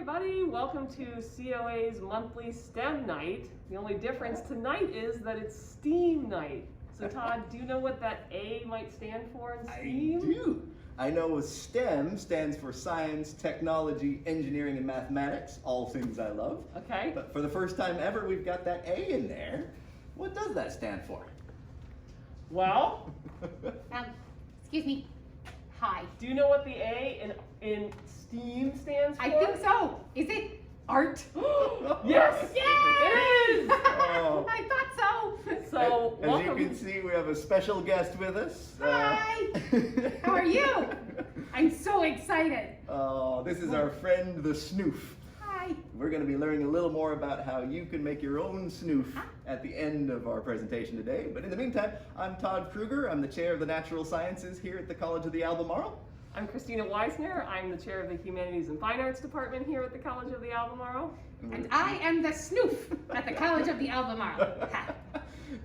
everybody, welcome to COA's monthly STEM night. The only difference tonight is that it's STEAM night. So Todd, do you know what that A might stand for in STEAM? I do. I know STEM stands for science, technology, engineering, and mathematics, all things I love. Okay. But for the first time ever, we've got that A in there. What does that stand for? Well, Excuse me. Hi. do you know what the A in STEAM stands for? I think so. Is it art? Yes! Yay! It is! Oh. I thought so. So, As welcome. you can see, we have a special guest with us. Hi. How are you? I'm so excited. Oh, this is our friend, the Snoof. Hi. We're going to be learning a little more about how you can make your own snoof at the end of our presentation today. But in the meantime, I'm Todd Kruger. I'm the chair of the Natural Sciences here at the College of the Albemarle. I'm Christina Weisner. I'm the chair of the Humanities and Fine Arts Department here at the College of the Albemarle. And I am the snoof at the College of the Albemarle.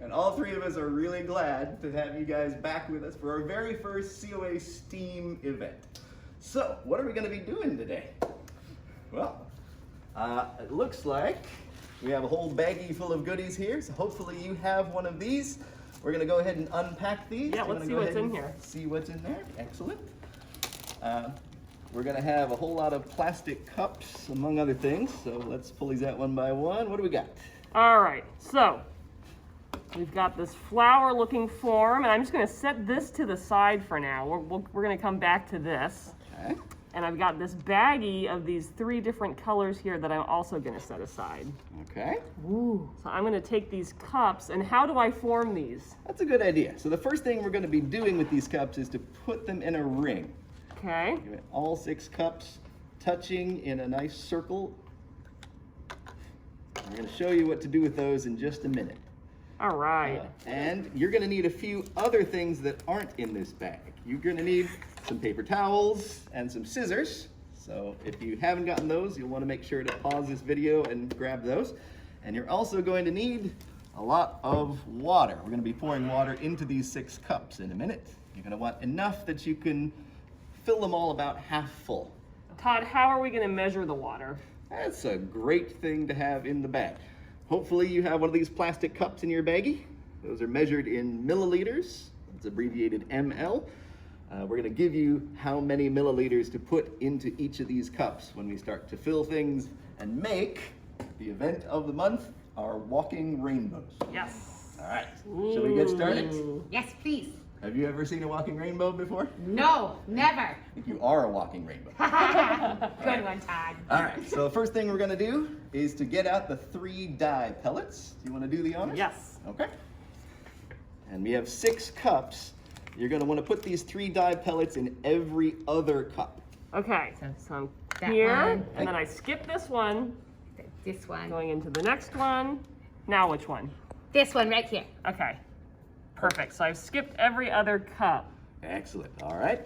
And all three of us are really glad to have you guys back with us for our very first COA STEAM event. So, what are we going to be doing today? Well, it looks like we have a whole baggie full of goodies here, so hopefully you have one of these. We're going to go ahead and unpack these. Yeah, You let's wanna see go what's ahead in and here. See what's in there. Excellent. We're going to have a whole lot of plastic cups, among other things, so let's pull these out one by one. What do we got? All right, so we've got this flower looking form, and I'm just going to set this to the side for now. We're going to come back to this. Okay. And I've got this baggie of these 3 different colors here that I'm also going to set aside. Okay. Ooh. So I'm going to take these cups, and how do I form these? That's a good idea. So the first thing we're going to be doing with these cups is to put them in a ring. Okay. Give it all 6 cups touching in a nice circle. We're going to show you what to do with those in just a minute. All right. And you're going to need a few other things that aren't in this bag. You're going to need some paper towels and some scissors. So if you haven't gotten those, you'll want to make sure to pause this video and grab those. And you're also going to need a lot of water. We're going to be pouring water into these 6 cups in a minute. You're going to want enough that you can fill them all about half full. Todd, how are we going to measure the water? That's a great thing to have in the bag. Hopefully you have one of these plastic cups in your baggie. Those are measured in milliliters. It's abbreviated ML. We're going to give you how many milliliters to put into each of these cups when we start to fill things and make the event of the month, our walking rainbows. Yes. All right, shall we get started? Ooh. Yes, please. Have you ever seen a walking rainbow before? No, never. I think you are a walking rainbow. Good one, Todd. All right, so the first thing we're going to do is to get out the 3 dye pellets. Do you want to do the honors? Yes. Okay. And we have 6 cups. You're going to want to put these 3 dye pellets in every other cup. Okay. So I'm That here, one. and then I skip this one, This one. going into the next one. Now which one? This one right here. Okay. Perfect. So I've skipped every other cup. Excellent. All right.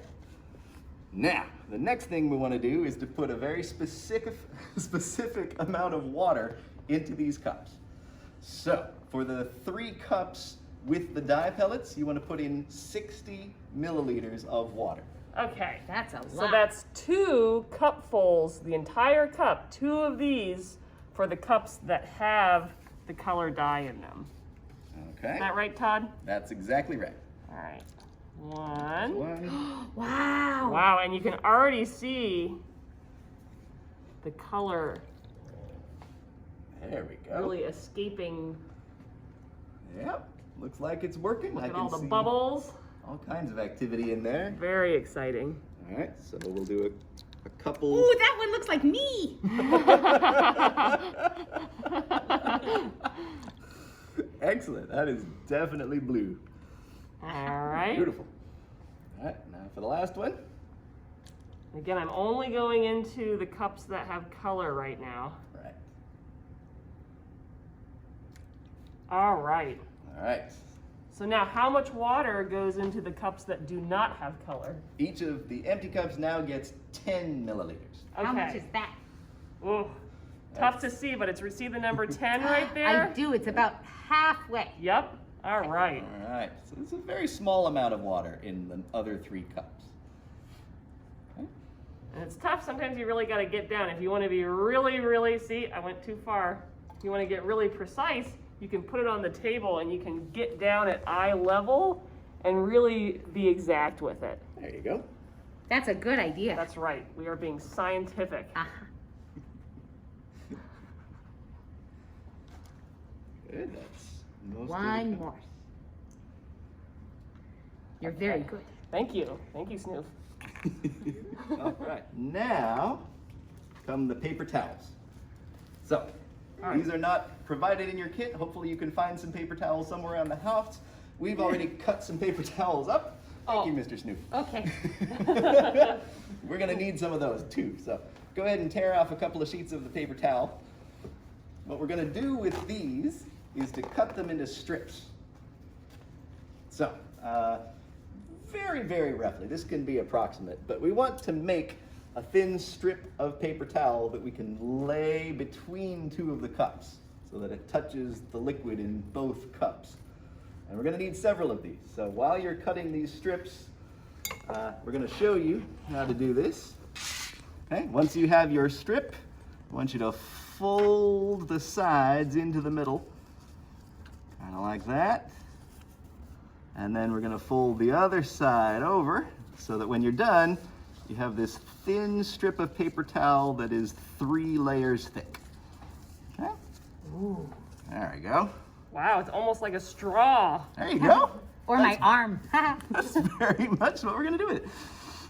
Now, the next thing we want to do is to put a very specific amount of water into these cups. So, for the 3 cups with the dye pellets, you want to put in 60 milliliters of water. Okay. That's a lot. So that's 2 cupfuls, the entire cup, 2 of these for the cups that have the color dye in them. Okay. Is that right, Todd? That's exactly right. All right. 1. Wow. Wow, and you can already see the color There we go. really escaping. Yep. Looks like it's working. Look I at can all the see bubbles. all kinds of activity in there. Very exciting. All right, so we'll do a couple. Ooh, that one looks like me. Excellent. That is definitely blue. All right. Beautiful. All right, now for the last one. Again, I'm only going into the cups that have color right now. Right. All right. All right. So now how much water goes into the cups that do not have color? Each of the empty cups now gets 10 milliliters. Okay. How much is that? Ooh, tough to see, but see the number 10 right there? I do. It's about halfway. Yep. All right. All right, so it's a very small amount of water in the other 3 cups. Okay. And it's tough, sometimes you really gotta get down. If you wanna be really, see, I went too far. If you wanna get really precise, you can put it on the table and you can get down at eye level and really be exact with it. There you go. That's a good idea. That's right, we are being scientific. Good, that's most of One the- more. You're very good. Thank you, Snoof. All right, now come the paper towels. So, these are not provided in your kit. Hopefully you can find some paper towels somewhere around the house. We've already cut some paper towels up. Thank you, Mr. Snoop. Okay. We're gonna need some of those too. So go ahead and tear off a couple of sheets of the paper towel. What we're gonna do with these is to cut them into strips. So, very roughly, this can be approximate, but we want to make a thin strip of paper towel that we can lay between two of the cups so that it touches the liquid in both cups. And we're gonna need several of these. So while you're cutting these strips, we're gonna show you how to do this. Okay, once you have your strip, I want you to fold the sides into the middle, kind of like that. And then we're gonna fold the other side over so that when you're done, you have this thin strip of paper towel that is 3 layers thick. Okay? Ooh. There we go. Wow, it's almost like a straw. There you go. Or my arm. That's very much what we're gonna do with it.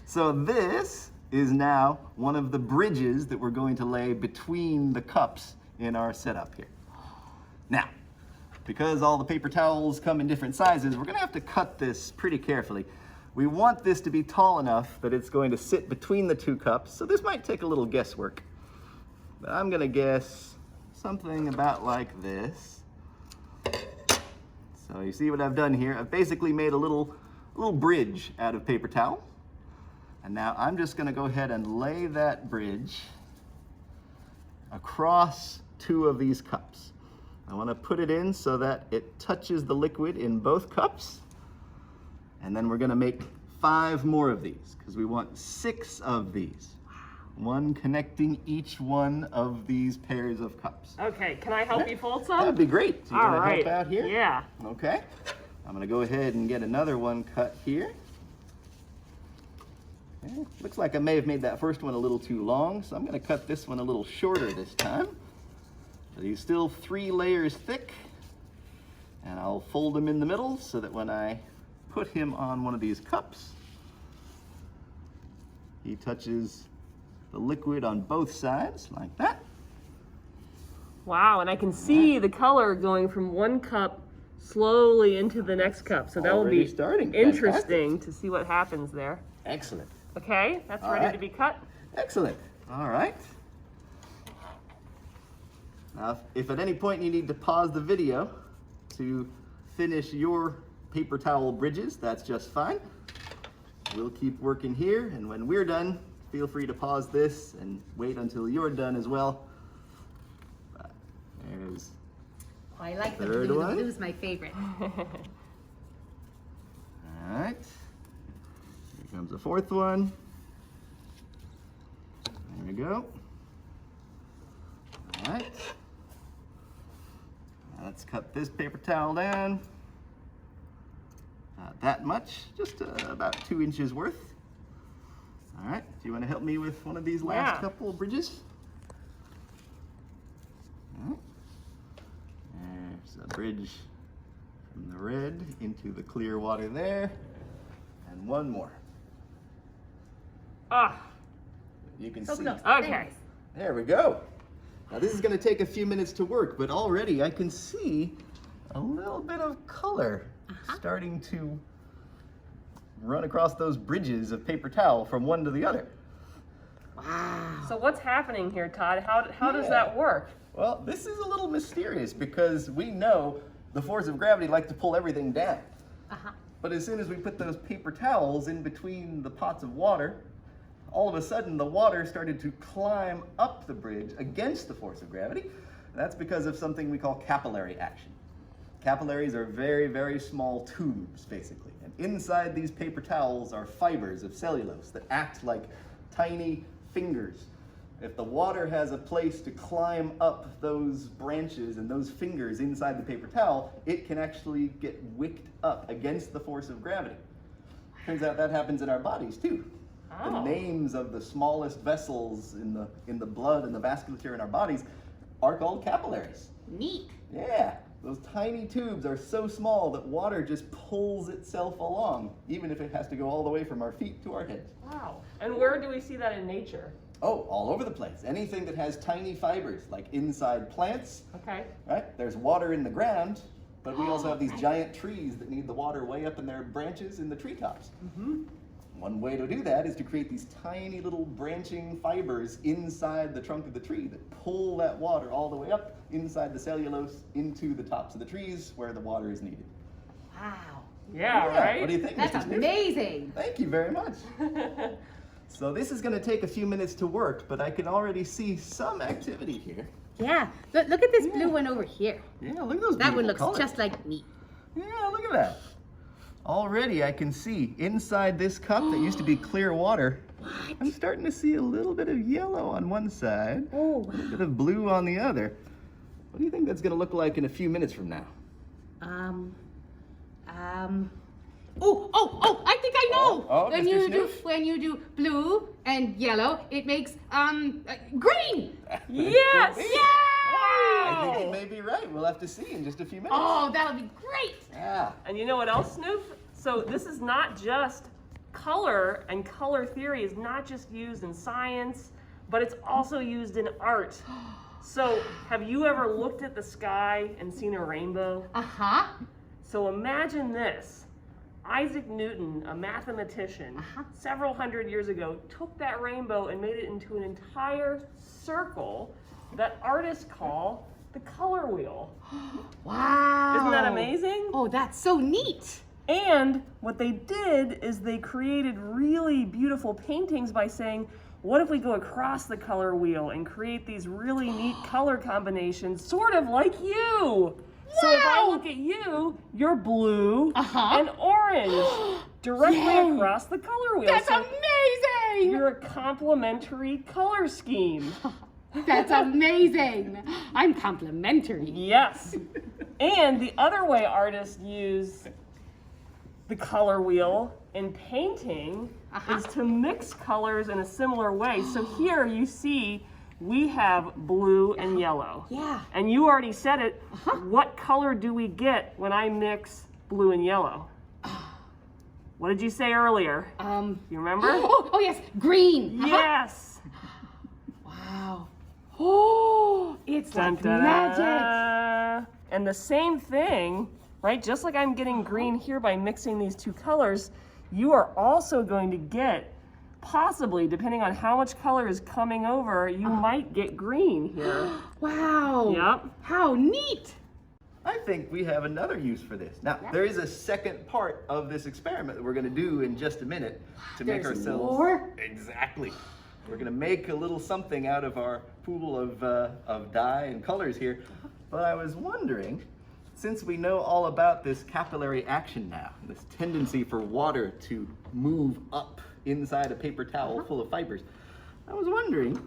So this is now one of the bridges that we're going to lay between the cups in our setup here. Now, because all the paper towels come in different sizes, we're gonna have to cut this pretty carefully. We want this to be tall enough that it's going to sit between the two cups, so this might take a little guesswork. But I'm gonna guess something about like this. So you see what I've done here? I've basically made a little bridge out of paper towel. And now I'm just gonna go ahead and lay that bridge across 2 of these cups. I wanna put it in so that it touches the liquid in both cups. And then we're gonna make 5 more of these because we want 6 of these. One connecting each one of these pairs of cups. Okay, can I help you fold some? That'd be great. So you All wanna right. help out here? Yeah. Okay. I'm gonna go ahead and get another one cut here. Okay. Looks like I may have made that first one a little too long, so I'm gonna cut this one a little shorter this time. So these still 3 layers thick, and I'll fold them in the middle so that when I put him on one of these cups, he touches the liquid on both sides like that. Wow, and I can see the color going from one cup slowly into the next cup. So that will Already be starting. interesting to see what happens there. Excellent. Okay, that's All ready right. to be cut. Excellent. All right. Now, if at any point you need to pause the video to finish your paper towel bridges, that's just fine. We'll keep working here, and when we're done, feel free to pause this and wait until you're done as well. There's I like the Third blue. one. The blue's my favorite. all right. Here comes the 4th one. There we go. All right. Now let's cut this paper towel down. Not that much, just about 2 inches worth. All right, do you want to help me with one of these last Yeah. couple of bridges? All right. There's a bridge from the red into the clear water there. And one more. Ah, You can So see. close. okay. There we go. Now this is going to take a few minutes to work, but already I can see a little bit of color starting to run across those bridges of paper towel from one to the other. Wow. So what's happening here, Todd? How does Yeah. that work? Well, this is a little mysterious because we know the force of gravity likes to pull everything down. But as soon as we put those paper towels in between the pots of water, all of a sudden the water started to climb up the bridge against the force of gravity. And that's because of something we call capillary action. Capillaries are very small tubes, basically. And inside these paper towels are fibers of cellulose that act like tiny fingers. If the water has a place to climb up those branches and those fingers inside the paper towel, it can actually get wicked up against the force of gravity. Turns out that happens in our bodies too. The Oh. names of the smallest vessels in the blood and the vasculature in our bodies are called capillaries. Neat. Yeah, those tiny tubes are so small that water just pulls itself along, even if it has to go all the way from our feet to our heads. Wow. And where do we see that in nature? Oh, all over the place. Anything that has tiny fibers, like inside plants, Okay. right? There's water in the ground, but we also have these giant trees that need the water way up in their branches in the treetops. Mm-hmm. One way to do that is to create these tiny little branching fibers inside the trunk of the tree that pull that water all the way up inside the cellulose into the tops of the trees where the water is needed. Wow. Yeah, right? What do you think, That's Mr. Smith? amazing. Thank you very much. So this is going to take a few minutes to work, but I can already see some activity here. Yeah. Look at this blue one over here. Yeah, look at those That one beautiful looks colors. just like me. Yeah, look at that. Already I can see inside this cup that used to be clear water, I'm starting to see a little bit of yellow on one side, Oh, a bit of blue on the other. What do you think that's going to look like in a few minutes from now? Oh, I think I know. Oh, when Mr. you Snoof? when you do blue and yellow, it makes green. Yes! I think you Wow! may be right. We'll have to see in just a few minutes. Oh, that'll be great. Yeah. And you know what else, Snoop? So this is not just color, and color theory is not just used in science, but it's also used in art. So have you ever looked at the sky and seen a rainbow? Uh-huh. So imagine this. Isaac Newton, a mathematician, several hundred years ago, took that rainbow and made it into an entire circle that artists call the color wheel. Wow. Isn't that amazing? Oh, that's so neat. And what they did is they created really beautiful paintings by saying, what if we go across the color wheel and create these really neat color combinations, sort of like you? So if I Wow. look at you, you're blue Uh-huh. and orange directly Yay. across the color wheel. That's So amazing. you're a complementary color scheme. That's amazing. I'm complimentary. Yes. And the other way artists use the color wheel in painting is to mix colors in a similar way. So here you see we have blue and yellow. Yeah. And you already said it. What color do we get when I mix blue and yellow? What did you say earlier? You remember? Oh yes, green. Yes. Wow. Oh, it's like magic. Dun-dun-dun. And the same thing, right? Just like I'm getting green here by mixing these two colors, you are also going to get, possibly, depending on how much color is coming over, you might get green here. Wow. Yep. How neat. I think we have another use for this. Now, there is a second part of this experiment that we're going to do in just a minute to make There's ourselves... more? Exactly. We're going to make a little something out of our pool of dye and colors here. But I was wondering, since we know all about this capillary action now, this tendency for water to move up inside a paper towel full of fibers, I was wondering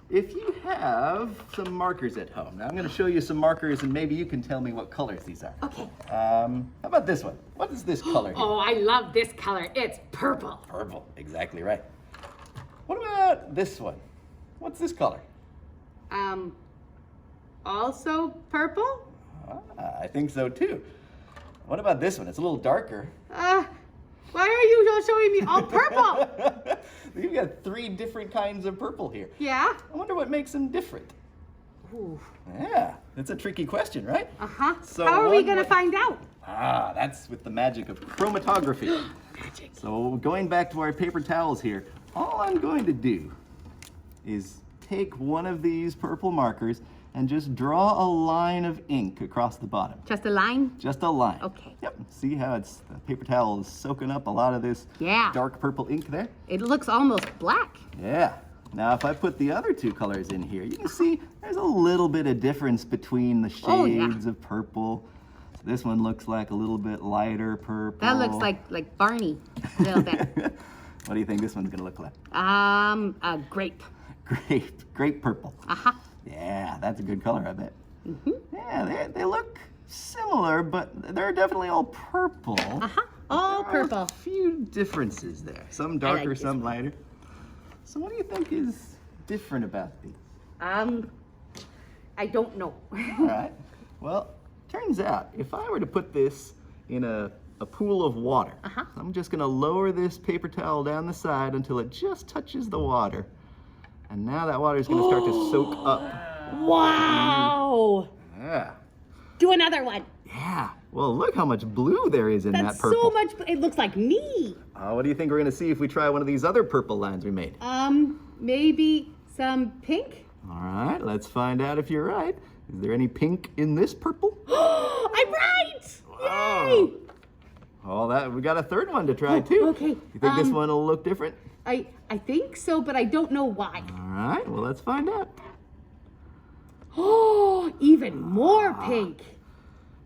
if you have some markers at home. Now I'm going to show you some markers and maybe you can tell me what colors these are. Okay. How about this one? What is this color here? Oh, I love this color. It's purple. Purple, exactly right. What about this one? What's this color? Also purple? I think so too. What about this one? It's a little darker. Why are you showing me all purple? You've got 3 different kinds of purple here. Yeah? I wonder what makes them different. Ooh. Yeah, that's a tricky question, right? Uh-huh. So How are we one gonna way- find out? That's with the magic of chromatography. Magic. So going back to our paper towels here, all I'm going to do is take one of these purple markers and just draw a line of ink across the bottom. Just a line? Just a line. Okay. Yep. See how the paper towel is soaking up a lot of this Yeah. dark purple ink there? It looks almost black. Yeah. Now if I put the other 2 colors in here, you can see there's a little bit of difference between the shades Oh, yeah. of purple. So this one looks like a little bit lighter purple. That looks like Barney a little bit. What do you think this one's gonna look like? A grape. Grape purple. Uh-huh. Yeah, that's a good color, I bet. Mm-hmm. Yeah, they look similar, but they're definitely all purple. Uh-huh. All There are purple. a few differences there. Some darker, this some lighter. So what do you think is different about these? I don't know. All right. Well, turns out if I were to put this in a pool of water, Uh-huh. I'm just gonna lower this paper towel down the side until it just touches the water. And now that water is gonna start to soak up. Wow. Yeah. Do another one. Yeah. Well, look how much blue there is in That's that purple. so much. It looks like me. What do you think we're gonna see if we try one of these other purple lines we made? Maybe some pink. All right, let's find out if you're right. Is there any pink in this purple? I'm right. Yay! Oh, we got a third one to try too. okay. You think this one will look different? I think so, but I don't know why. All right, well, let's find out. Oh, even more pink.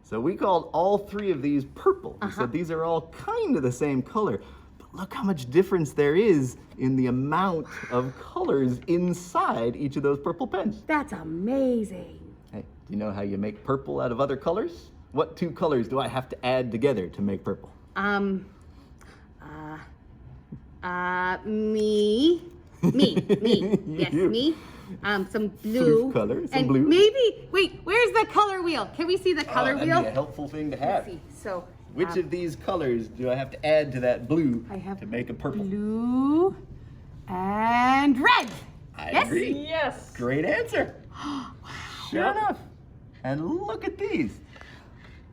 So we called all three of these purple. We said these are all kind of the same color, but look how much difference there is in the amount of colors inside each of those purple pens. That's amazing. Hey, do you know how you make purple out of other colors? What two colors do I have to add together to make purple? Me. Yes, You. me. Some blue. Some color, some and blue. maybe, wait, where's the color wheel? Can we see the color that'd wheel? be a helpful thing to have. Let's see. So, Which of these colors do I have to add to that blue I have to make a purple? blue and red. I Yes? agree. Yes. Great answer. Sure enough. And look at these.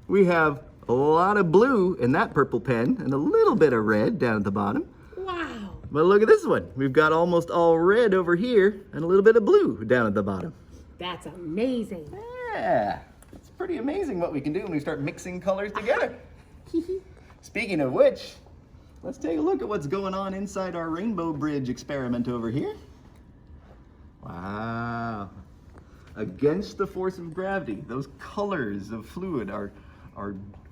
We have a lot of blue in that purple pen and a little bit of red down at the bottom. Wow. But look at this one. We've got almost all red over here and a little bit of blue down at the bottom. That's amazing. Yeah. It's pretty amazing what we can do when we start mixing colors together. Speaking of which, let's take a look at what's going on inside our rainbow bridge experiment over here. Wow. Against the force of gravity, those colors of fluid are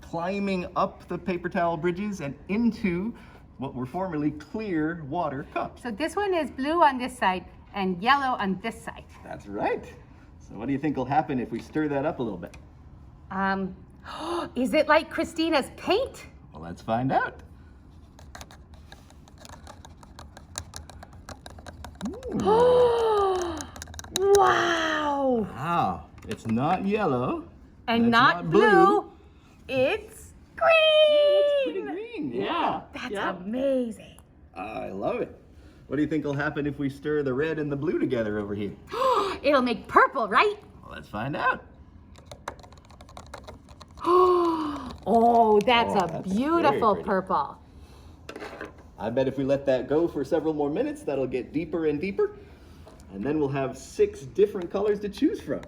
climbing up the paper towel bridges and into what were formerly clear water cups. So this one is blue on this side and yellow on this side. That's right. So what do you think will happen if we stir that up a little bit? Is it like Christina's paint? Well, let's find out. Wow. Wow, it's not yellow. And it's not blue. It's Pretty green. green, Yeah. That's Yeah. amazing. I love it. What do you think will happen if we stir the red and the blue together over here? It'll make purple, right? Well, let's find out. Oh, that's a that's beautiful very pretty. purple. I bet if we let that go for several more minutes, that'll get deeper and deeper. And then we'll have 6 different colors to choose from.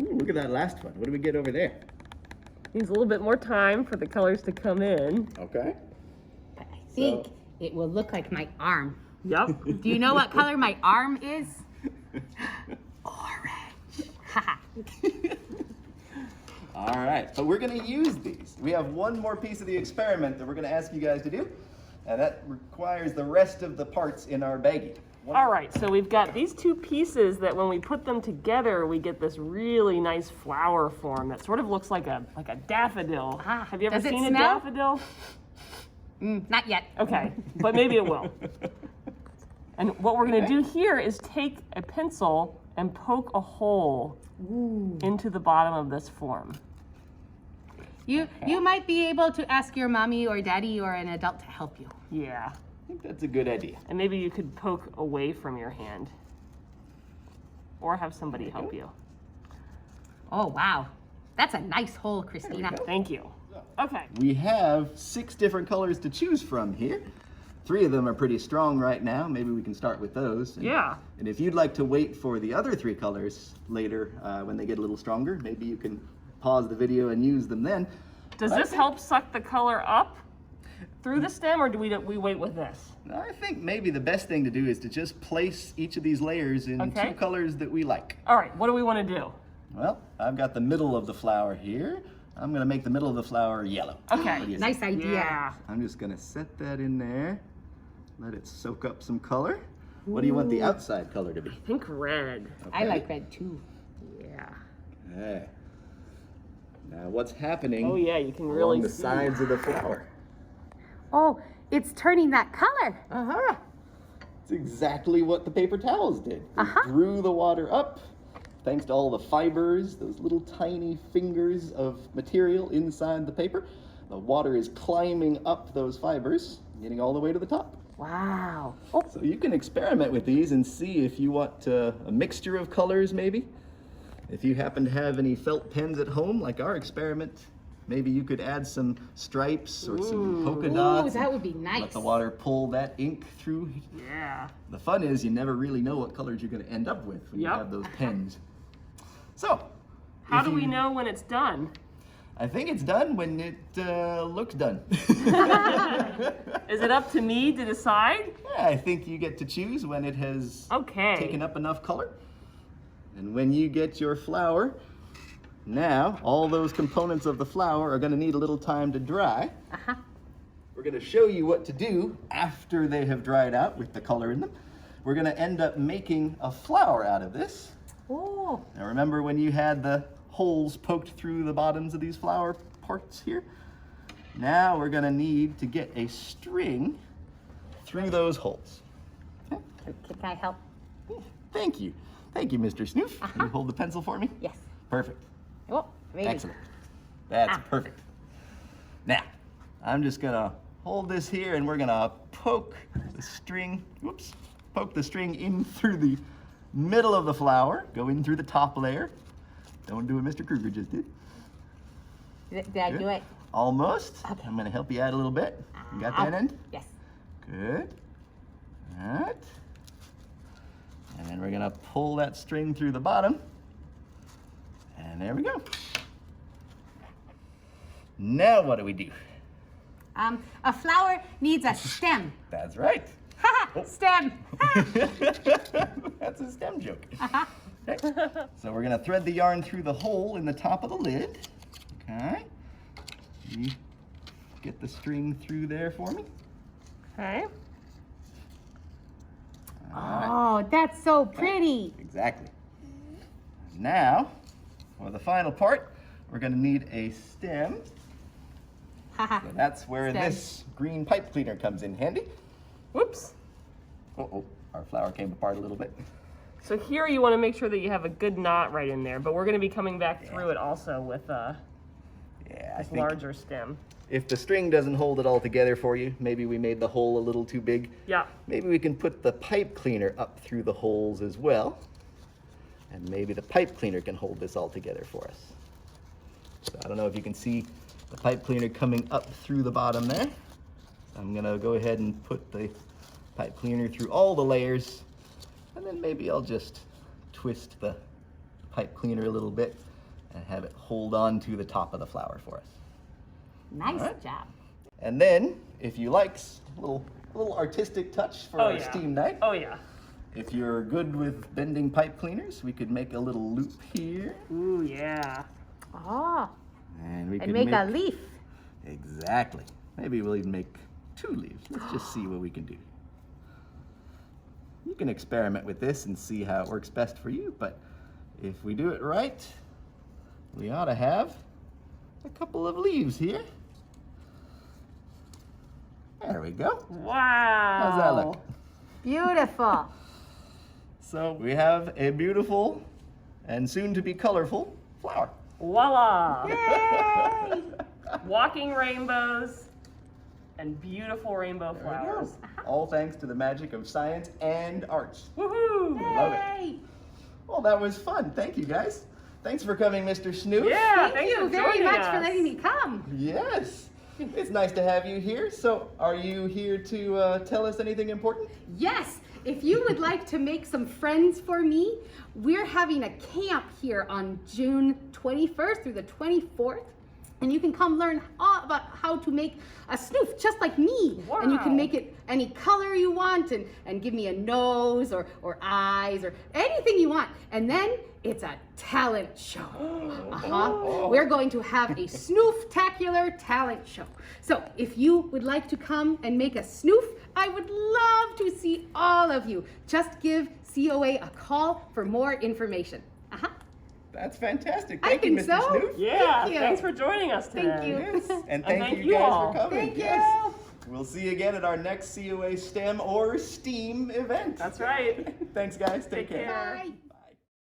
Ooh, look at that last one. What do we get over there? Needs a little bit more time for the colors to come in. Okay. I think it will look like my arm. Yep. Do you know what color my arm is? Orange. Haha. All right, so we're gonna use these. We have one more piece of the experiment that we're gonna ask you guys to do, and that requires the rest of the parts in our baggie. All right, so we've got these two pieces that when we put them together, we get this really nice flower form that sort of looks like a daffodil. Ah, Have you ever does it seen a smell? daffodil? Not yet. Okay, but maybe it will. And what we're gonna do here is take a pencil and poke a hole into the bottom of this form. You might be able to ask your mommy or daddy or an adult to help you. Yeah, I think that's a good idea. and maybe you could poke away from your hand. Or have somebody help you. Oh, wow. That's a nice hole, Christina. Thank you. Okay. We have 6 different colors to choose from here. 3 of them are pretty strong right now. Maybe we can start with those. Yeah. And if you'd like to wait for the other 3 colors later when they get a little stronger, maybe you can pause the video and use them then. Does I this think- help suck the color up through the stem, or do we wait with this? I think maybe the best thing to do is to just place each of these layers in Okay. 2 colors that we like. All right, what do we want to do? Well, I've got the middle of the flower here. I'm gonna make the middle of the flower yellow. Okay. What do you Nice say? idea. Yeah. I'm just gonna set that in there. Let it soak up some color. What do you want the outside color to be? I think red. I like red too. Yeah. Okay. Now what's happening Oh yeah, you can really along the see. sides of the flower? Oh, it's turning that color. Uh-huh. It's exactly what the paper towels did. They Uh-huh. drew the water up thanks to all the fibers, those little tiny fingers of material inside the paper. The water is climbing up those fibers, getting all the way to the top. Wow. Oh, So you can experiment with these and see if you want a mixture of colors maybe. If you happen to have any felt pens at home, like our experiment, maybe you could add some stripes or some polka dots. that and would be nice. Let the water pull that ink through. Yeah. The fun is you never really know what colors you're going to end up with when you Yep. have those pens. So, How if do we you- know when it's done? I think it's done when it looks done. Is it up to me to decide? Yeah, I think you get to choose when it has Okay. taken up enough color. And when you get your flower, now all those components of the flower are going to need a little time to dry. Uh-huh. We're going to show you what to do after they have dried out with the color in them. We're going to end up making a flower out of this. Oh, Now remember when you had the holes poked through the bottoms of these flower parts here? Now we're going to need to get a string through those holes. can I help? Thank you. Thank you, Mr. Snoof. Can you hold the pencil for me? Yes. Perfect. Oh, maybe. Excellent. That's perfect. Now, I'm just gonna hold this here and we're gonna poke the string, poke the string in through the middle of the flower, go in through the top layer. Don't do what Mr. Kruger just did. Did I do Good. it? Almost. Okay. I'm gonna help you out a little bit. You got that end? Yes. Good. All right. And then we're gonna pull that string through the bottom. And there we go. Now what do we do? A flower needs a stem. That's right. Ha! Stem. That's a stem joke. Uh-huh. Okay. So we're gonna thread the yarn through the hole in the top of the lid. Okay. You get the string through there for me. Okay. All right. Oh, that's so pretty. Exactly. Now, for the final part, we're going to need a stem. Haha. So that's where Stem. this green pipe cleaner comes in handy. Whoops. Uh-oh, our flower came apart a little bit. So here you want to make sure that you have a good knot right in there, but we're going to be coming back through it also with Yeah, I this think larger stem. if the string doesn't hold it all together for you, maybe we made the hole a little too big. Yeah. Maybe we can put the pipe cleaner up through the holes as well. And maybe the pipe cleaner can hold this all together for us. So I don't know if you can see the pipe cleaner coming up through the bottom there. So I'm gonna go ahead and put the pipe cleaner through all the layers. And then maybe I'll just twist the pipe cleaner a little bit and have it hold on to the top of the flower for us. Nice All right. job. And then, if you like, a little artistic touch for Oh our yeah. steam night. Oh yeah. If you're good with bending pipe cleaners, we could make a little loop here. Ooh yeah. Oh, And we and could make a leaf. Exactly. Maybe we'll even make 2 leaves. Let's just see what we can do. You can experiment with this and see how it works best for you, but if we do it right, we ought to have a couple of leaves here. There we go. Wow. How's that look? Beautiful. So we have a beautiful and soon to be colorful flower. Voila. Yay! Walking rainbows and beautiful rainbow There we go. flowers. All thanks to the magic of science and arts. Woohoo! Love it. Yay! Well, that was fun. Thank you, guys. Thanks for coming, Mr. Snoop. Yeah, Thank thanks you for very joining much us. for letting me come. Yes. It's nice to have you here. So, are you here to tell us anything important? Yes, if you would like to make some friends for me, we're having a camp here on June 21st through the 24th. And you can come learn all about how to make a snoof just like me. Wow. And you can make it any color you want and give me a nose or eyes or anything you want. And then it's a talent show. We're going to have a snoof-tacular talent show. So if you would like to come and make a snoof, I would love to see all of you. Just give COA a call for more information. That's fantastic. I Thank you, think Mr. so. Snoof. Yeah, Thank you. thanks for joining us today. Thank you. Yes. And thank thank you you guys all. for coming. Thank you. Yes. We'll see you again at our next COA STEM or STEAM event. That's right. Thanks, guys. Take care. Bye.